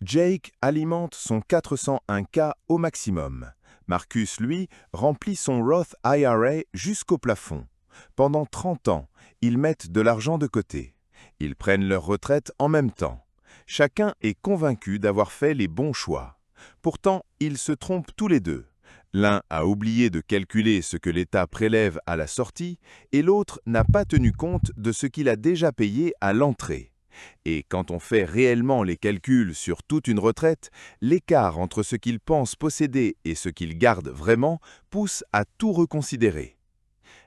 Jake alimente son 401K au maximum. Marcus, lui, remplit son Roth IRA jusqu'au plafond. Pendant 30 ans, ils mettent de l'argent de côté. Ils prennent leur retraite en même temps. Chacun est convaincu d'avoir fait les bons choix. Pourtant, ils se trompent tous les deux. L'un a oublié de calculer ce que l'État prélève à la sortie et l'autre n'a pas tenu compte de ce qu'il a déjà payé à l'entrée. Et quand on fait réellement les calculs sur toute une retraite, l'écart entre ce qu'il pense posséder et ce qu'il garde vraiment pousse à tout reconsidérer.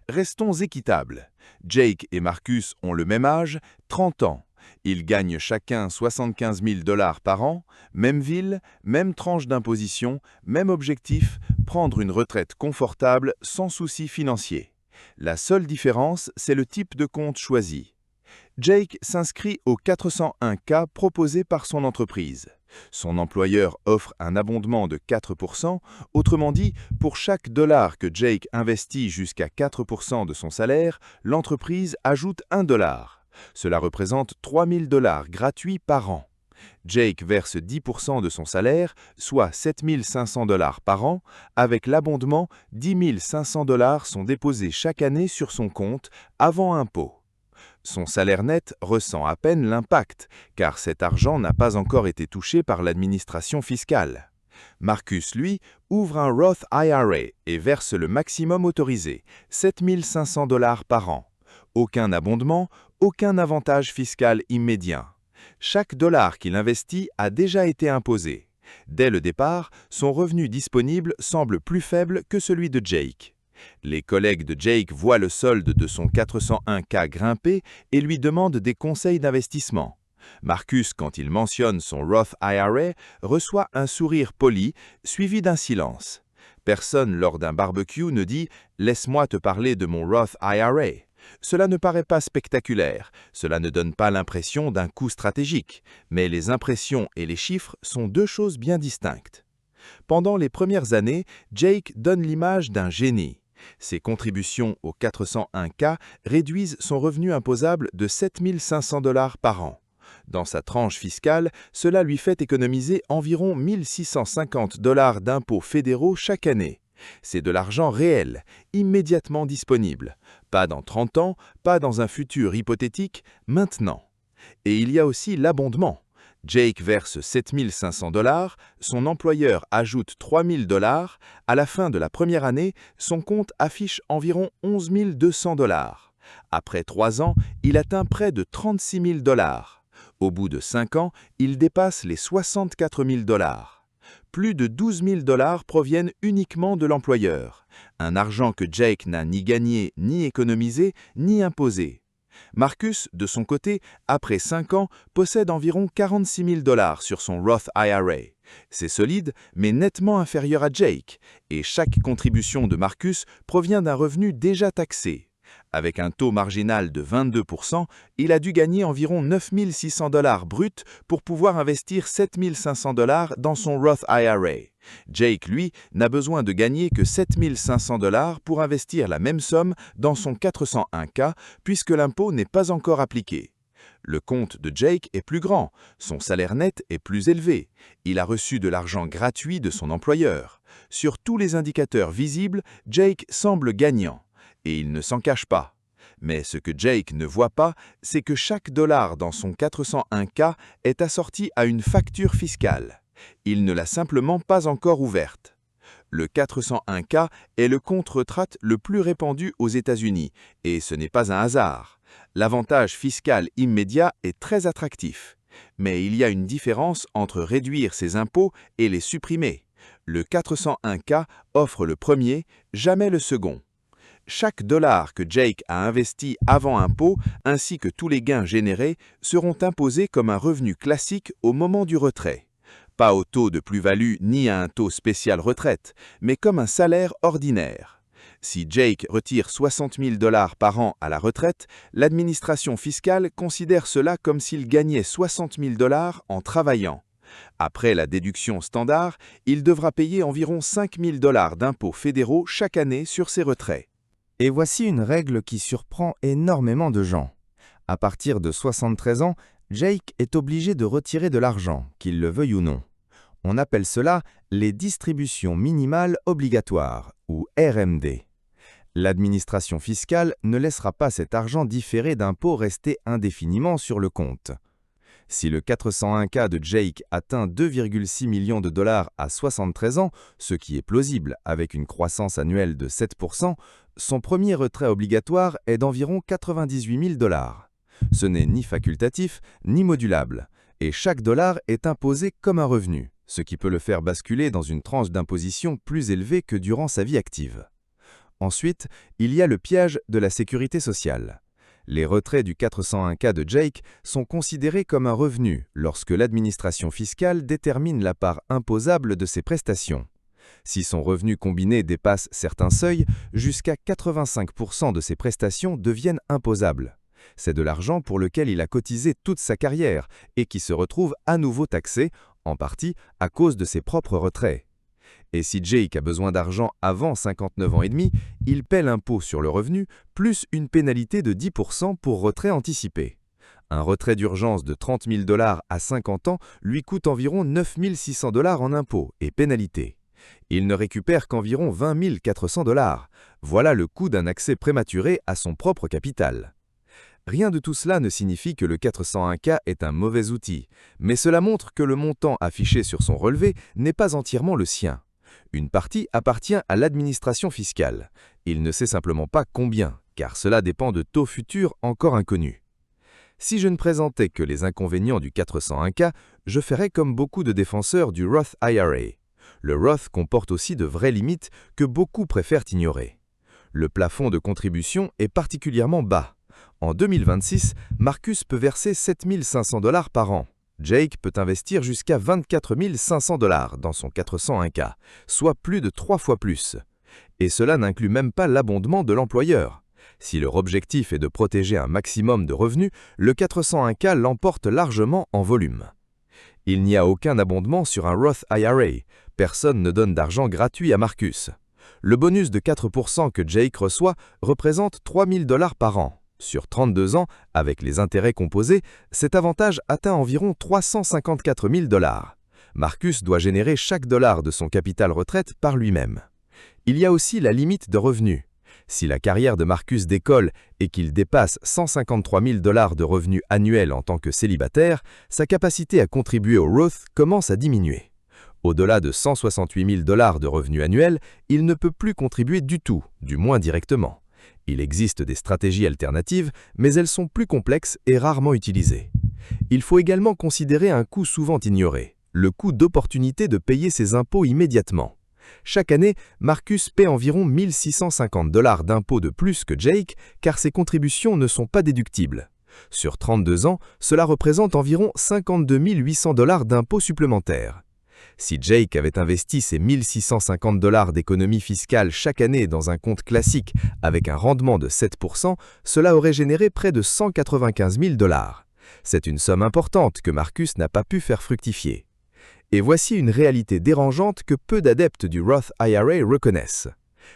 Restons équitables. Jake et Marcus ont le même âge, 30 ans. Ils gagnent chacun 75 000 $ par an, même ville, même tranche d'imposition, même objectif, prendre une retraite confortable sans souci financier. La seule différence, c'est le type de compte choisi. Jake s'inscrit au 401K proposé par son entreprise. Son employeur offre un abondement de 4%, autrement dit, pour chaque dollar que Jake investit jusqu'à 4% de son salaire, l'entreprise ajoute $1. Cela représente 3 000 $ gratuits par an. Jake verse 10% de son salaire, soit 7 500 $ par an. Avec l'abondement, 10 500 $ sont déposés chaque année sur son compte avant impôt. Son salaire net ressent à peine l'impact, car cet argent n'a pas encore été touché par l'administration fiscale. Marcus, lui, ouvre un Roth IRA et verse le maximum autorisé, 7 500 $ par an. Aucun abondement, aucun avantage fiscal immédiat. Chaque dollar qu'il investit a déjà été imposé. Dès le départ, son revenu disponible semble plus faible que celui de Jake. Les collègues de Jake voient le solde de son 401K grimper et lui demandent des conseils d'investissement. Marcus, quand il mentionne son Roth IRA, reçoit un sourire poli, suivi d'un silence. Personne lors d'un barbecue ne dit « Laisse-moi te parler de mon Roth IRA ». Cela ne paraît pas spectaculaire, cela ne donne pas l'impression d'un coup stratégique, mais les impressions et les chiffres sont deux choses bien distinctes. Pendant les premières années, Jake donne l'image d'un génie. Ses contributions au 401K réduisent son revenu imposable de 7 500 $ par an. Dans sa tranche fiscale, cela lui fait économiser environ 1 650 $ d'impôts fédéraux chaque année. C'est de l'argent réel, immédiatement disponible. Pas dans 30 ans, pas dans un futur hypothétique, maintenant. Et il y a aussi l'abondement. Jake verse 7 500 $, son employeur ajoute 3 000 $. À la fin de la première année, son compte affiche environ 11 200 $. Après 3 ans, il atteint près de 36 000 $. Au bout de 5 ans, il dépasse les 64 000 $. Plus de 12 000 $ proviennent uniquement de l'employeur, un argent que Jake n'a ni gagné, ni économisé, ni imposé. Marcus, de son côté, après 5 ans, possède environ 46 000 $ sur son Roth IRA. C'est solide, mais nettement inférieur à Jake, et chaque contribution de Marcus provient d'un revenu déjà taxé. Avec un taux marginal de 22%, il a dû gagner environ 9 600 $ bruts pour pouvoir investir 7 500 $ dans son Roth IRA. Jake, lui, n'a besoin de gagner que 7 500 $ pour investir la même somme dans son 401K puisque l'impôt n'est pas encore appliqué. Le compte de Jake est plus grand, son salaire net est plus élevé. Il a reçu de l'argent gratuit de son employeur. Sur tous les indicateurs visibles, Jake semble gagnant. Et il ne s'en cache pas. Mais ce que Jake ne voit pas, c'est que chaque dollar dans son 401K est assorti à une facture fiscale. Il ne l'a simplement pas encore ouverte. Le 401K est le compte retraite le plus répandu aux États-Unis, et ce n'est pas un hasard. L'avantage fiscal immédiat est très attractif. Mais il y a une différence entre réduire ses impôts et les supprimer. Le 401K offre le premier, jamais le second. Chaque dollar que Jake a investi avant impôt, ainsi que tous les gains générés, seront imposés comme un revenu classique au moment du retrait. Pas au taux de plus-value ni à un taux spécial retraite, mais comme un salaire ordinaire. Si Jake retire 60 000 $ par an à la retraite, l'administration fiscale considère cela comme s'il gagnait 60 000 $ en travaillant. Après la déduction standard, il devra payer environ 5 000 $ d'impôts fédéraux chaque année sur ses retraits. Et voici une règle qui surprend énormément de gens. À partir de 73 ans, Jake est obligé de retirer de l'argent, qu'il le veuille ou non. On appelle cela les distributions minimales obligatoires, ou RMD. L'administration fiscale ne laissera pas cet argent différé d'impôt rester indéfiniment sur le compte. Si le 401K de Jake atteint 2,6 millions de dollars à 73 ans, ce qui est plausible avec une croissance annuelle de 7%, son premier retrait obligatoire est d'environ 98 000 dollars. Ce n'est ni facultatif ni modulable, et chaque dollar est imposé comme un revenu, ce qui peut le faire basculer dans une tranche d'imposition plus élevée que durant sa vie active. Ensuite, il y a le piège de la sécurité sociale. Les retraits du 401K de Jake sont considérés comme un revenu lorsque l'administration fiscale détermine la part imposable de ses prestations. Si son revenu combiné dépasse certains seuils, jusqu'à 85% de ses prestations deviennent imposables. C'est de l'argent pour lequel il a cotisé toute sa carrière et qui se retrouve à nouveau taxé, en partie à cause de ses propres retraits. Et si Jake a besoin d'argent avant 59 ans et demi, il paie l'impôt sur le revenu plus une pénalité de 10% pour retrait anticipé. Un retrait d'urgence de 30 000 dollars à 50 ans lui coûte environ 9 600 dollars en impôts et pénalités. Il ne récupère qu'environ 20 400 dollars. Voilà le coût d'un accès prématuré à son propre capital. Rien de tout cela ne signifie que le 401K est un mauvais outil, mais cela montre que le montant affiché sur son relevé n'est pas entièrement le sien. Une partie appartient à l'administration fiscale. Il ne sait simplement pas combien, car cela dépend de taux futurs encore inconnus. Si je ne présentais que les inconvénients du 401K, je ferais comme beaucoup de défenseur du Roth IRA. Le Roth comporte aussi de vraies limites que beaucoup préfèrent ignorer. Le plafond de contribution est particulièrement bas. En 2026, Marcus peut verser 7 500 dollars par an. Jake peut investir jusqu'à 24 500 dollars dans son 401K, soit plus de 3 fois plus. Et cela n'inclut même pas l'abondement de l'employeur. Si leur objectif est de protéger un maximum de revenus, le 401K l'emporte largement en volume. Il n'y a aucun abondement sur un Roth IRA. Personne ne donne d'argent gratuit à Marcus. Le bonus de 4% que Jake reçoit représente 3 000 dollars par an. Sur 32 ans, avec les intérêts composés, cet avantage atteint environ 354 000 dollars. Marcus doit générer chaque dollar de son capital retraite par lui-même. Il y a aussi la limite de revenus. Si la carrière de Marcus décolle et qu'il dépasse 153 000 dollars de revenus annuels en tant que célibataire, sa capacité à contribuer au Roth commence à diminuer. Au-delà de 168 000 dollars de revenus annuels, il ne peut plus contribuer du tout, du moins directement. Il existe des stratégies alternatives, mais elles sont plus complexes et rarement utilisées. Il faut également considérer un coût souvent ignoré, le coût d'opportunité de payer ses impôts immédiatement. Chaque année, Marcus paie environ 1 650 dollars d'impôts de plus que Jake, car ses contributions ne sont pas déductibles. Sur 32 ans, cela représente environ 52 800 dollars d'impôts supplémentaires. Si Jake avait investi ses 1 650 dollars d'économie fiscale chaque année dans un compte classique avec un rendement de 7%, cela aurait généré près de 195 000 dollars. C'est une somme importante que Marcus n'a pas pu faire fructifier. Et voici une réalité dérangeante que peu d'adeptes du Roth IRA reconnaissent.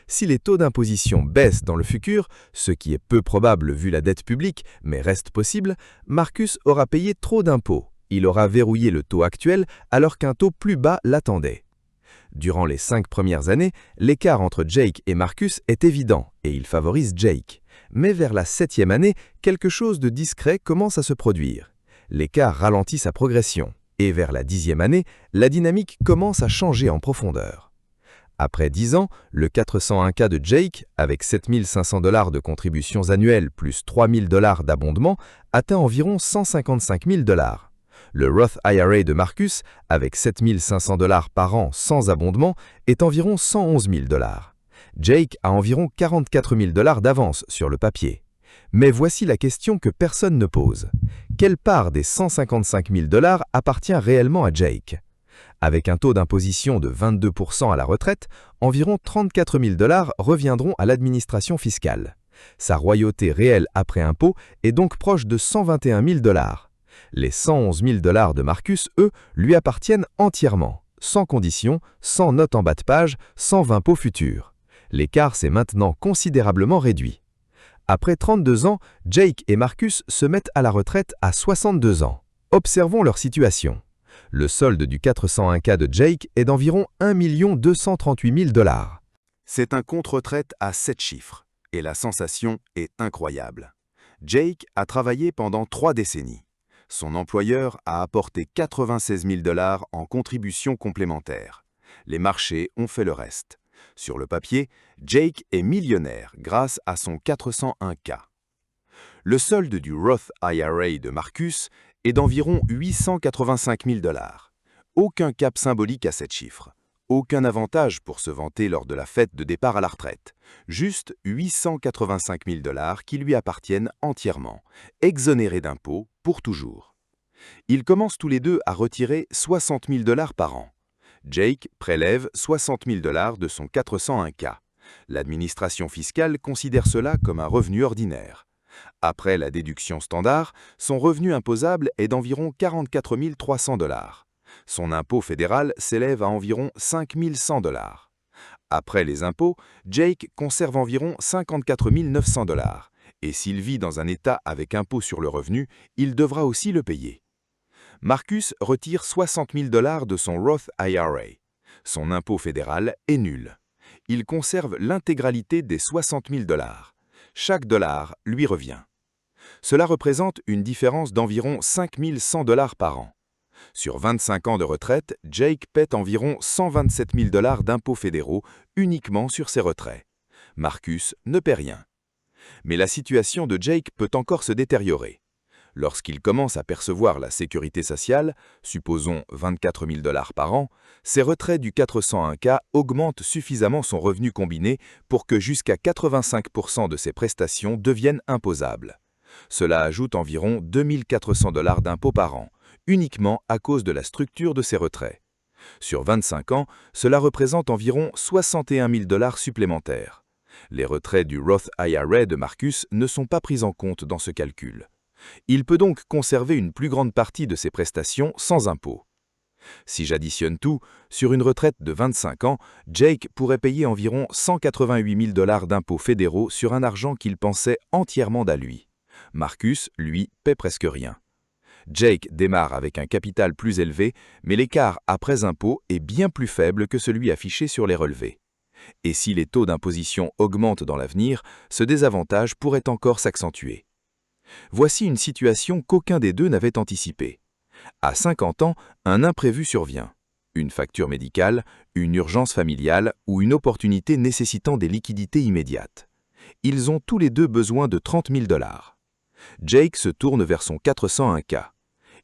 Si les taux d'imposition baissent dans le futur, ce qui est peu probable vu la dette publique, mais reste possible, Marcus aura payé trop d'impôts. Il aura verrouillé le taux actuel alors qu'un taux plus bas l'attendait. Durant les 5 premières années, l'écart entre Jake et Marcus est évident et il favorise Jake. Mais vers la 7e année, quelque chose de discret commence à se produire. L'écart ralentit sa progression. Et vers la 10e année, la dynamique commence à changer en profondeur. Après 10 ans, le 401K de Jake, avec 7 500 dollars de contributions annuelles plus 3 000 dollars d'abondement, atteint environ 155 000 dollars. Le Roth IRA de Marcus, avec 7 500 dollars par an sans abondement, est environ 111 000 dollars. Jake a environ 44 000 dollars d'avance sur le papier. Mais voici la question que personne ne pose. Quelle part des 155 000 dollars appartient réellement à Jake? Avec un taux d'imposition de 22% à la retraite, environ 34 000 dollars reviendront à l'administration fiscale. Sa royauté réelle après impôt est donc proche de 121 000 dollars. Les 111 000 dollars de Marcus, eux, lui appartiennent entièrement, sans condition, sans note en bas de page, sans impôt futur. L'écart s'est maintenant considérablement réduit. Après 32 ans, Jake et Marcus se mettent à la retraite à 62 ans. Observons leur situation. Le solde du 401K de Jake est d'environ 1 238 000 $. C'est un compte retraite à 7 chiffres, et la sensation est incroyable. Jake a travaillé pendant 3 décennies. Son employeur a apporté 96 000 $ en contributions complémentaires. Les marchés ont fait le reste. Sur le papier, Jake est millionnaire grâce à son 401K. Le solde du Roth IRA de Marcus est d'environ 885 000 $. Aucun cap symbolique à 7 chiffres. Aucun avantage pour se vanter lors de la fête de départ à la retraite. Juste 885 000 $ qui lui appartiennent entièrement, exonérés d'impôts pour toujours. Ils commencent tous les deux à retirer 60 000 $ par an. Jake prélève 60 000 $ de son 401K. L'administration fiscale considère cela comme un revenu ordinaire. Après la déduction standard, son revenu imposable est d'environ 44 300 $. Son impôt fédéral s'élève à environ 5 100 $. Après les impôts, Jake conserve environ 54 900 $. Et s'il vit dans un État avec impôt sur le revenu, il devra aussi le payer. Marcus retire 60 000 $ de son Roth IRA. Son impôt fédéral est nul. Il conserve l'intégralité des 60 000 $. Chaque dollar lui revient. Cela représente une différence d'environ 5 100 $ par an. Sur 25 ans de retraite, Jake paie environ 127 000 $ d'impôts fédéraux uniquement sur ses retraits. Marcus ne paie rien. Mais la situation de Jake peut encore se détériorer. Lorsqu'il commence à percevoir la sécurité sociale, supposons 24 000 $ par an, ses retraits du 401K augmentent suffisamment son revenu combiné pour que jusqu'à 85 % de ses prestations deviennent imposables. Cela ajoute environ 2 400 $ d'impôts par an, uniquement à cause de la structure de ses retraits. Sur 25 ans, cela représente environ 61 000 $ supplémentaires. Les retraits du Roth IRA de Marcus ne sont pas pris en compte dans ce calcul. Il peut donc conserver une plus grande partie de ses prestations sans impôt. Si j'additionne tout, sur une retraite de 25 ans, Jake pourrait payer environ 188 000 $ d'impôts fédéraux sur un argent qu'il pensait entièrement à lui. Marcus, lui, paie presque rien. Jake démarre avec un capital plus élevé, mais l'écart après impôt est bien plus faible que celui affiché sur les relevés. Et si les taux d'imposition augmentent dans l'avenir, ce désavantage pourrait encore s'accentuer. Voici une situation qu'aucun des deux n'avait anticipée. À 50 ans, un imprévu survient. Une facture médicale, une urgence familiale ou une opportunité nécessitant des liquidités immédiates. Ils ont tous les deux besoin de 30 000 $. Jake se tourne vers son 401K.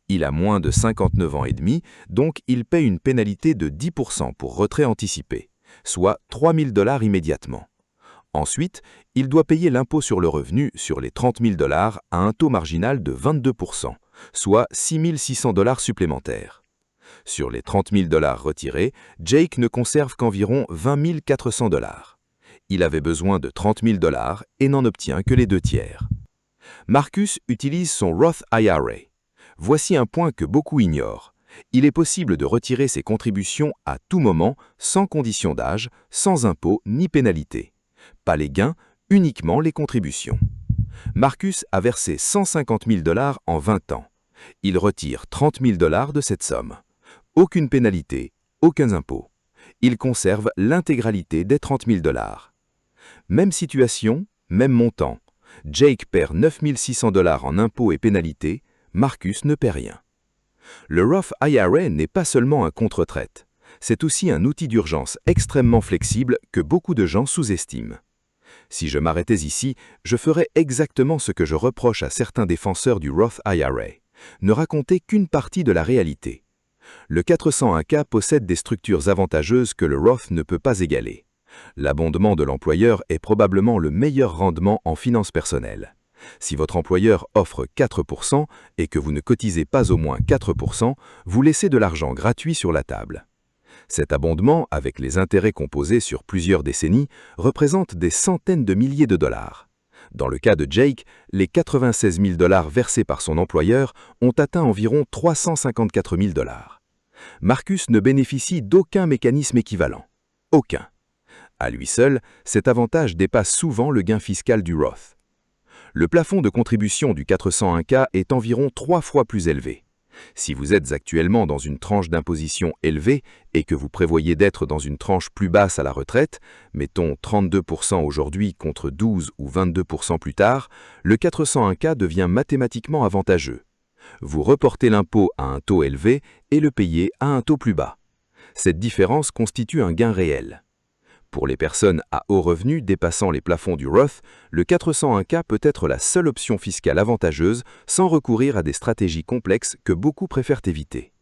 Il a moins de 59 ans et demi, donc il paie une pénalité de 10 % pour retrait anticipé, soit 3 000 $ immédiatement. Ensuite, il doit payer l'impôt sur le revenu sur les 30 000 $ à un taux marginal de 22 %, soit 6 600 $ supplémentaires. Sur les 30 000 $ retirés, Jake ne conserve qu'environ 20 400 $. Il avait besoin de 30 000 $ et n'en obtient que les 2/3. Marcus utilise son Roth IRA. Voici un point que beaucoup ignorent. Il est possible de retirer ses contributions à tout moment, sans condition d'âge, sans impôt ni pénalité. Pas les gains, uniquement les contributions. Marcus a versé 150 000 $ en 20 ans. Il retire 30 000 $ de cette somme. Aucune pénalité, aucun impôt. Il conserve l'intégralité des 30 000 $. Même situation, même montant. Jake perd 9 600 $ en impôts et pénalités, Marcus ne paie rien. Le Roth IRA n'est pas seulement un compte retraite. C'est aussi un outil d'urgence extrêmement flexible que beaucoup de gens sous-estiment. Si je m'arrêtais ici, je ferais exactement ce que je reproche à certains défenseurs du Roth IRA. Ne raconter qu'une partie de la réalité. Le 401K possède des structures avantageuses que le Roth ne peut pas égaler. L'abondement de l'employeur est probablement le meilleur rendement en finances personnelles. Si votre employeur offre 4 % et que vous ne cotisez pas au moins 4 %, vous laissez de l'argent gratuit sur la table. Cet abondement, avec les intérêts composés sur plusieurs décennies, représente des centaines de milliers de dollars. Dans le cas de Jake, les 96 000 $ versés par son employeur ont atteint environ 354 000 $. Marcus ne bénéficie d'aucun mécanisme équivalent. Aucun. À lui seul, cet avantage dépasse souvent le gain fiscal du Roth. Le plafond de contribution du 401K est environ 3 fois plus élevé. Si vous êtes actuellement dans une tranche d'imposition élevée et que vous prévoyez d'être dans une tranche plus basse à la retraite, mettons 32% aujourd'hui contre 12 ou 22% plus tard, le 401K devient mathématiquement avantageux. Vous reportez l'impôt à un taux élevé et le payez à un taux plus bas. Cette différence constitue un gain réel. Pour les personnes à haut revenu dépassant les plafonds du Roth, le 401K peut être la seule option fiscale avantageuse sans recourir à des stratégies complexes que beaucoup préfèrent éviter.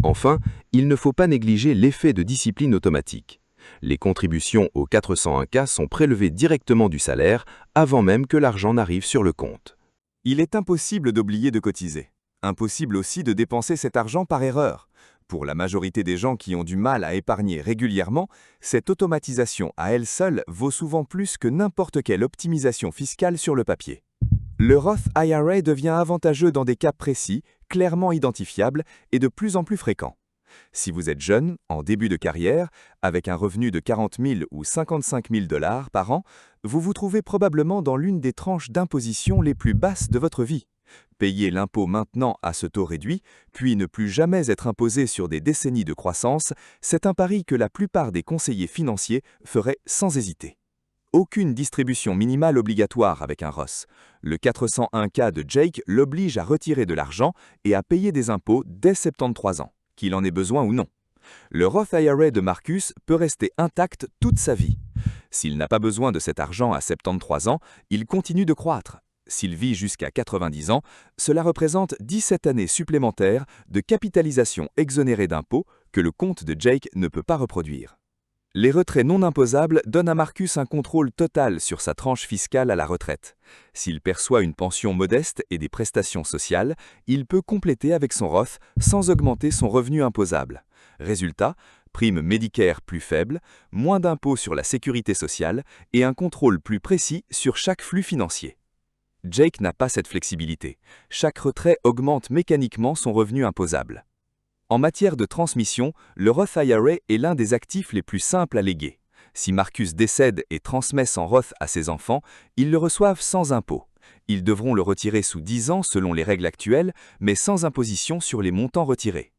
Enfin, il ne faut pas négliger l'effet de discipline automatique. Les contributions au 401K sont prélevées directement du salaire avant même que l'argent n'arrive sur le compte. Il est impossible d'oublier de cotiser. Impossible aussi de dépenser cet argent par erreur. Pour la majorité des gens qui ont du mal à épargner régulièrement, cette automatisation à elle seule vaut souvent plus que n'importe quelle optimisation fiscale sur le papier. Le Roth IRA devient avantageux dans des cas précis, clairement identifiables et de plus en plus fréquents. Si vous êtes jeune, en début de carrière, avec un revenu de 40 000 ou 55 000 $ par an, vous vous trouvez probablement dans l'une des tranches d'imposition les plus basses de votre vie. Payer l'impôt maintenant à ce taux réduit, puis ne plus jamais être imposé sur des décennies de croissance, c'est un pari que la plupart des conseillers financiers feraient sans hésiter. Aucune distribution minimale obligatoire avec un Roth. Le 401K de Jake l'oblige à retirer de l'argent et à payer des impôts dès 73 ans, qu'il en ait besoin ou non. Le Roth IRA de Marcus peut rester intact toute sa vie. S'il n'a pas besoin de cet argent à 73 ans, il continue de croître. S'il vit jusqu'à 90 ans, cela représente 17 années supplémentaires de capitalisation exonérée d'impôts que le compte de Jake ne peut pas reproduire. Les retraits non imposables donnent à Marcus un contrôle total sur sa tranche fiscale à la retraite. S'il perçoit une pension modeste et des prestations sociales, il peut compléter avec son Roth sans augmenter son revenu imposable. Résultat, prime Medicare plus faible, moins d'impôts sur la sécurité sociale et un contrôle plus précis sur chaque flux financier. Jake n'a pas cette flexibilité. Chaque retrait augmente mécaniquement son revenu imposable. En matière de transmission, le Roth IRA est l'un des actifs les plus simples à léguer. Si Marcus décède et transmet son Roth à ses enfants, ils le reçoivent sans impôt. Ils devront le retirer sous 10 ans selon les règles actuelles, mais sans imposition sur les montants retirés.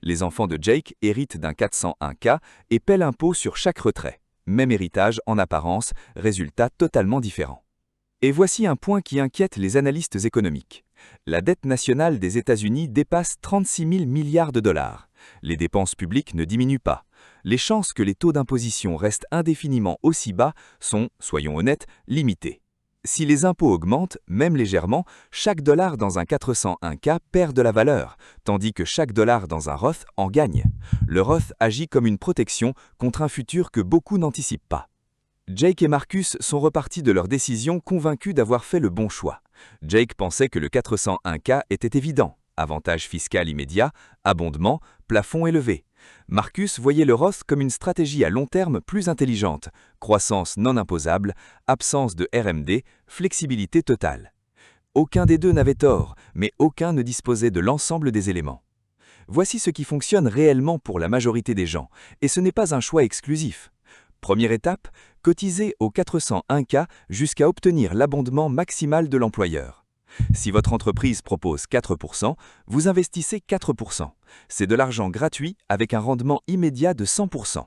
Les enfants de Jake héritent d'un 401K et paient l'impôt sur chaque retrait. Même héritage en apparence, résultat totalement différent. Et voici un point qui inquiète les analystes économiques. La dette nationale des États-Unis dépasse 36 000 milliards de dollars. Les dépenses publiques ne diminuent pas. Les chances que les taux d'imposition restent indéfiniment aussi bas sont, soyons honnêtes, limitées. Si les impôts augmentent, même légèrement, chaque dollar dans un 401K perd de la valeur, tandis que chaque dollar dans un Roth en gagne. Le Roth agit comme une protection contre un futur que beaucoup n'anticipent pas. Jake et Marcus sont repartis de leur décision convaincus d'avoir fait le bon choix. Jake pensait que le 401K était évident, avantage fiscal immédiat, abondement, plafond élevé. Marcus voyait le Roth comme une stratégie à long terme plus intelligente, croissance non imposable, absence de RMD, flexibilité totale. Aucun des deux n'avait tort, mais aucun ne disposait de l'ensemble des éléments. Voici ce qui fonctionne réellement pour la majorité des gens, et ce n'est pas un choix exclusif. Première étape, cotiser au 401K jusqu'à obtenir l'abondement maximal de l'employeur. Si votre entreprise propose 4%, vous investissez 4%. C'est de l'argent gratuit avec un rendement immédiat de 100%.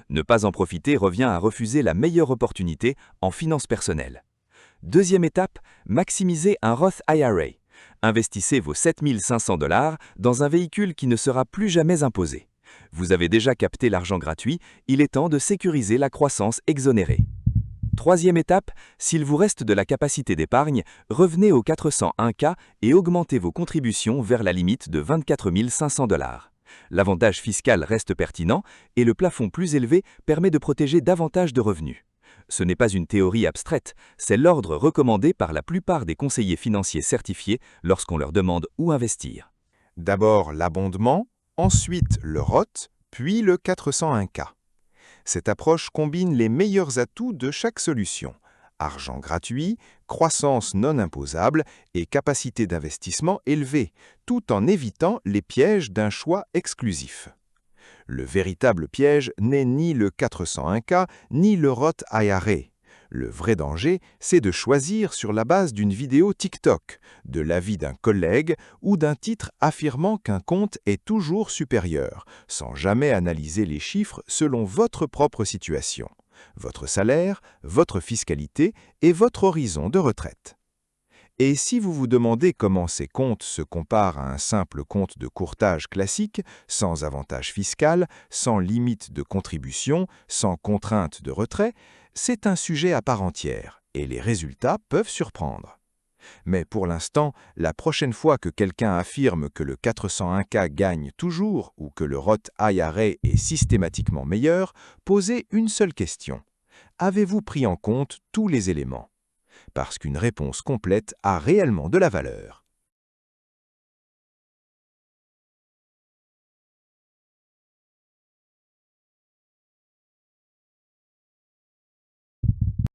Ne pas en profiter revient à refuser la meilleure opportunité en finances personnelles. Deuxième étape, maximiser un Roth IRA. Investissez vos 7 500 $ dans un véhicule qui ne sera plus jamais imposé. Vous avez déjà capté l'argent gratuit, il est temps de sécuriser la croissance exonérée. Troisième étape, s'il vous reste de la capacité d'épargne, revenez au 401K et augmentez vos contributions vers la limite de 24 500 $. L'avantage fiscal reste pertinent et le plafond plus élevé permet de protéger davantage de revenus. Ce n'est pas une théorie abstraite, c'est l'ordre recommandé par la plupart des conseillers financiers certifiés lorsqu'on leur demande où investir. D'abord l'abondement, ensuite le Roth, puis le 401K. Cette approche combine les meilleurs atouts de chaque solution. Argent gratuit, croissance non imposable et capacité d'investissement élevée, tout en évitant les pièges d'un choix exclusif. Le véritable piège n'est ni le 401K ni le Roth IRA. Le vrai danger, c'est de choisir sur la base d'une vidéo TikTok, de l'avis d'un collègue ou d'un titre affirmant qu'un compte est toujours supérieur, sans jamais analyser les chiffres selon votre propre situation, votre salaire, votre fiscalité et votre horizon de retraite. Et si vous vous demandez comment ces comptes se comparent à un simple compte de courtage classique, sans avantage fiscal, sans limite de contribution, sans contrainte de retrait, c'est un sujet à part entière, et les résultats peuvent surprendre. Mais pour l'instant, la prochaine fois que quelqu'un affirme que le 401K gagne toujours ou que le Roth IRA est systématiquement meilleur, posez une seule question. Avez-vous pris en compte tous les éléments ? Parce qu'une réponse complète a réellement de la valeur.